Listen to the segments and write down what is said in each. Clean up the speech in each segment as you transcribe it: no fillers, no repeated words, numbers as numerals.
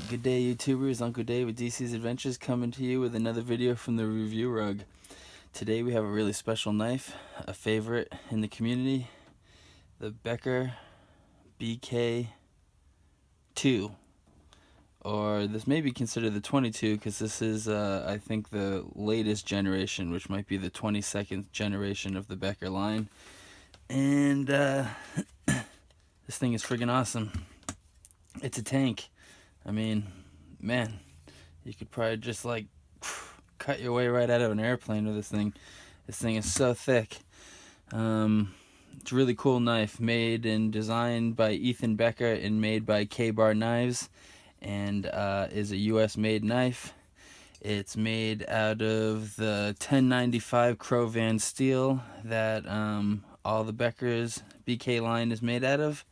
Good day, YouTubers. Uncle Dave with DEECEE's Adventures coming to you with another video from the review rug. Today we have a really special knife, a favorite in the community, the Becker BK2, or this may be considered the 22 because this is I think the latest generation, which might be the 22nd generation of the Becker line. And this thing is friggin' awesome. It's a tank. I mean, man, you could probably just like cut your way right out of an airplane with this thing. This thing is so thick. It's a really cool knife, made and designed by Ethan Becker and made by K-Bar Knives, and is a US made knife. It's made out of the 1095 Crowvan steel that all the Becker's BK line is made out of.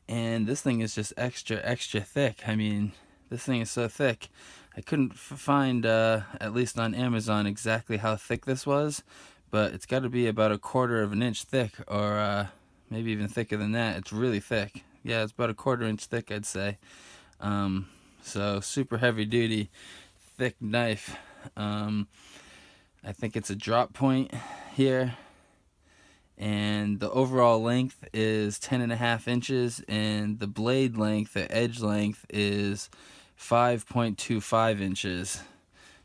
And this thing is just extra thick. I mean, this thing is so thick. I couldn't find, at least on Amazon, exactly how thick this was, but it's got to be about 1/4 of an inch thick, or maybe even thicker than that. It's really thick. Yeah, it's about 1/4 inch thick, I'd say. So super heavy duty, thick knife. I think it's a drop point here. And the overall length is 10.5 inches, and the blade length, the edge length, is 5.25 inches,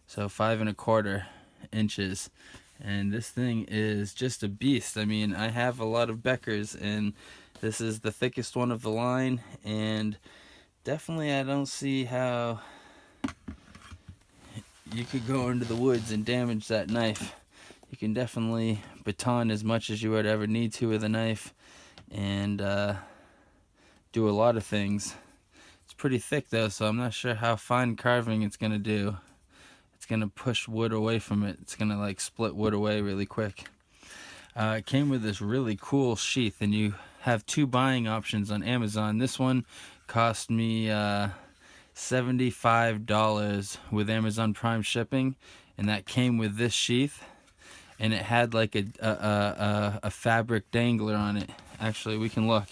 so 5.25 inches. And this thing is just a beast. I mean, I have a lot of Beckers, and this is the thickest one of the line, and definitely I don't see how you could go into the woods and damage that knife. You can definitely baton as much as you would ever need to with a knife, and do a lot of things. It's pretty thick though, so I'm not sure how fine carving it's gonna do. It's gonna push wood away from it. It's gonna like split wood away really quick. It came with this really cool sheath, and you have 2 buying options on Amazon. This one cost me $75 with Amazon Prime shipping, and that came with this sheath. And it had like a fabric dangler on it. Actually, we can look.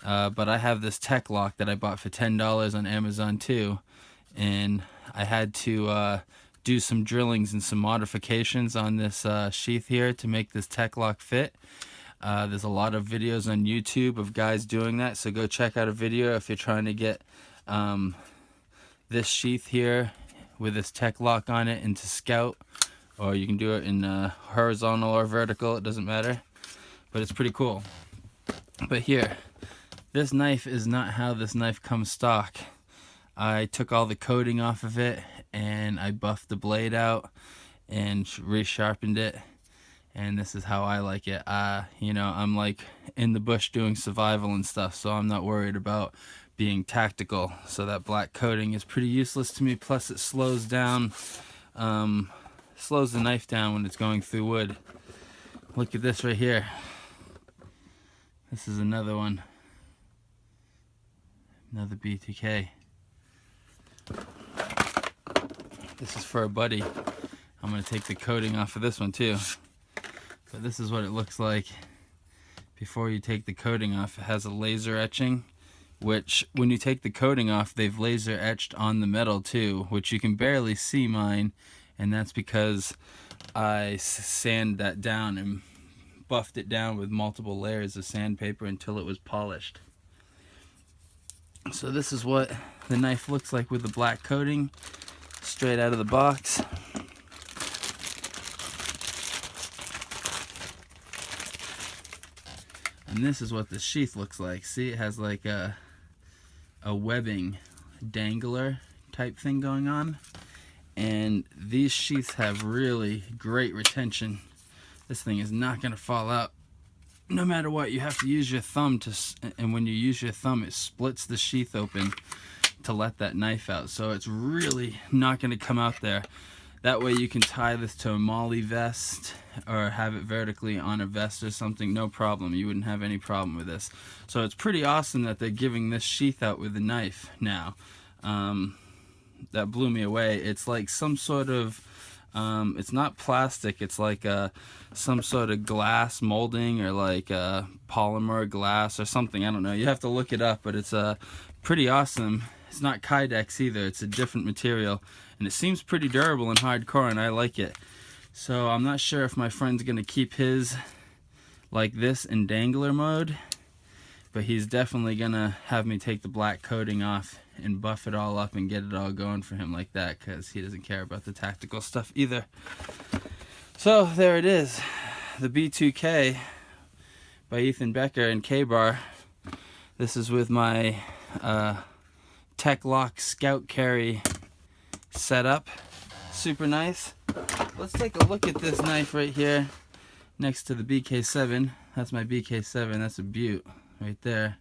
But I have this tech lock that I bought for $10 on Amazon too. And I had to do some drillings and some modifications on this sheath here to make this tech lock fit. There's a lot of videos on YouTube of guys doing that, so go check out a video if you're trying to get this sheath here with this tech lock on it into Scout. Or you can do it in horizontal or vertical, it doesn't matter. But it's pretty cool. But here, this knife is not how this knife comes stock. I took all the coating off of it, and I buffed the blade out and resharpened it. And this is how I like it. You know, I'm like in the bush doing survival and stuff, so I'm not worried about being tactical. So that black coating is pretty useless to me, plus it slows down. Slows the knife down when it's going through wood. Look at this right here. This is another one. Another BTK. This is for a buddy. I'm going to take the coating off of this one too. But this is what it looks like before you take the coating off. It has a laser etching, which when you take the coating off, they've laser etched on the metal too, which you can barely see mine. And that's because I sanded that down and buffed it down with multiple layers of sandpaper until it was polished. So this is what the knife looks like with the black coating, straight out of the box. And this is what the sheath looks like. See, it has like a webbing dangler type thing going on. And these sheaths have really great retention. This thing is not going to fall out. No matter what, you have to use your thumb and when you use your thumb, it splits the sheath open to let that knife out. So it's really not going to come out there. That way you can tie this to a molly vest or have it vertically on a vest or something, no problem. You wouldn't have any problem with this. So it's pretty awesome that they're giving this sheath out with the knife now. That blew me away. It's like some sort of it's not plastic, it's like some sort of glass molding, or like polymer glass or something. I don't know, you have to look it up, but it's pretty awesome. It's not Kydex either. It's a different material, and it seems pretty durable and hardcore, and I like it. So I'm not sure if my friend's gonna keep his like this in dangler mode, but he's definitely gonna have me take the black coating off and buff it all up and get it all going for him like that, because he doesn't care about the tactical stuff either. So there it is, the B2K by Ethan Becker and K-Bar. This is with my Tech Lock Scout Carry setup. Super nice. Let's take a look at this knife right here next to the BK7. That's my BK7. That's a beaut right there.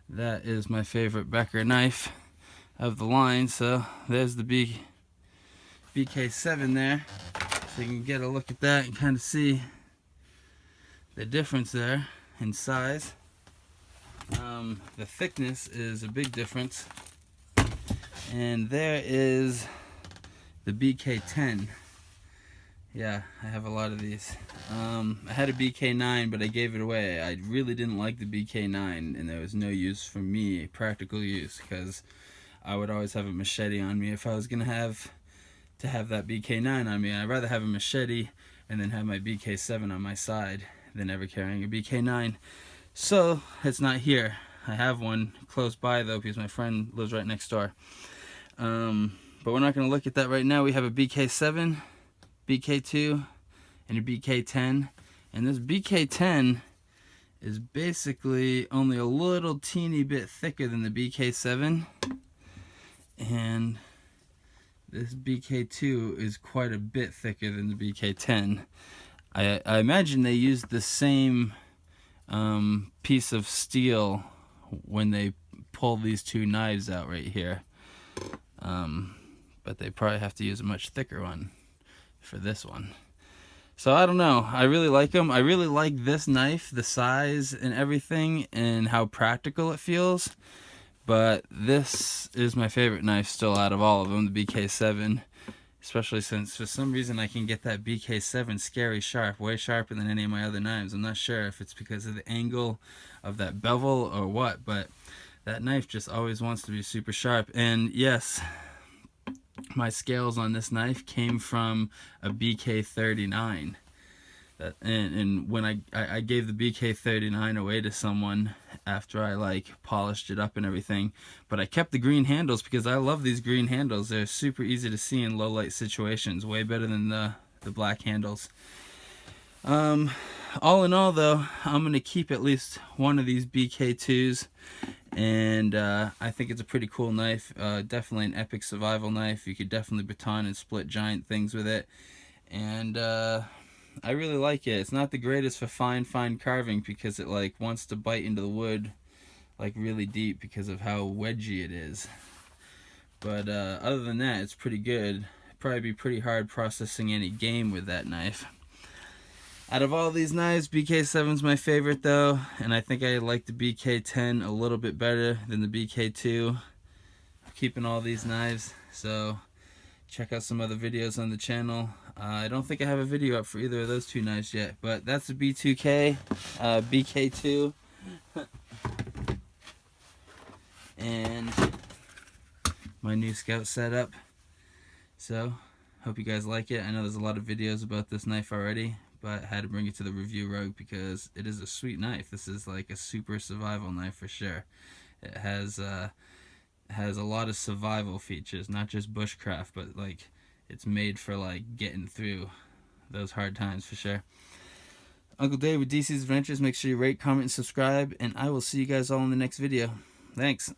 That is my favorite Becker knife of the line. So there's the BK7 there. So you can get a look at that and kind of see the difference there in size. The thickness is a big difference. And there is the BK10. Yeah, I have a lot of these. I had a BK9, but I gave it away. I really didn't like the BK9, and there was no use for me, practical use, because I would always have a machete on me if I was gonna have to have that BK9 on me. I'd rather have a machete and then have my BK7 on my side than ever carrying a BK9. So it's not here. I have one close by though, because my friend lives right next door. But we're not going to look at that right now. We have a BK7, BK2, and a BK10. And this BK10 is basically only a little teeny bit thicker than the BK7. And this BK2 is quite a bit thicker than the BK10. I imagine they used the same piece of steel when they pull these two knives out right here. But they probably have to use a much thicker one for this one. So I don't know. I really like them. I really like this knife, the size and everything, and how practical it feels. But this is my favorite knife still out of all of them, the BK7. Especially since for some reason I can get that BK7 scary sharp, way sharper than any of my other knives. I'm not sure if it's because of the angle of that bevel or what, but that knife just always wants to be super sharp. And yes, my scales on this knife came from a BK39. And when I gave the BK39 away to someone after I like polished it up and everything, but I kept the green handles because I love these green handles. They're super easy to see in low light situations, way better than the black handles. All in all though, I'm gonna keep at least one of these BK2s, and I think it's a pretty cool knife. Definitely an epic survival knife. You could definitely baton and split giant things with it, and I really like it. It's not the greatest for fine carving because it like wants to bite into the wood like really deep because of how wedgy it is. But other than that, it's pretty good. It'd probably be pretty hard processing any game with that knife. Out of all these knives, BK7's my favorite though, and I think I like the BK10 a little bit better than the BK2. I'm keeping all these knives, so check out some other videos on the channel. I don't think I have a video up for either of those two knives yet, but that's the B2K, BK2, and my new Scout setup. So, hope you guys like it. I know there's a lot of videos about this knife already, but I had to bring it to the review rug because it is a sweet knife. This is like a super survival knife for sure. It has a lot of survival features, not just bushcraft, but like it's made for like getting through those hard times for sure. Uncle Dave with DEECEE's Adventures. Make sure you rate, comment, and subscribe, and I will see you guys all in the next video. Thanks.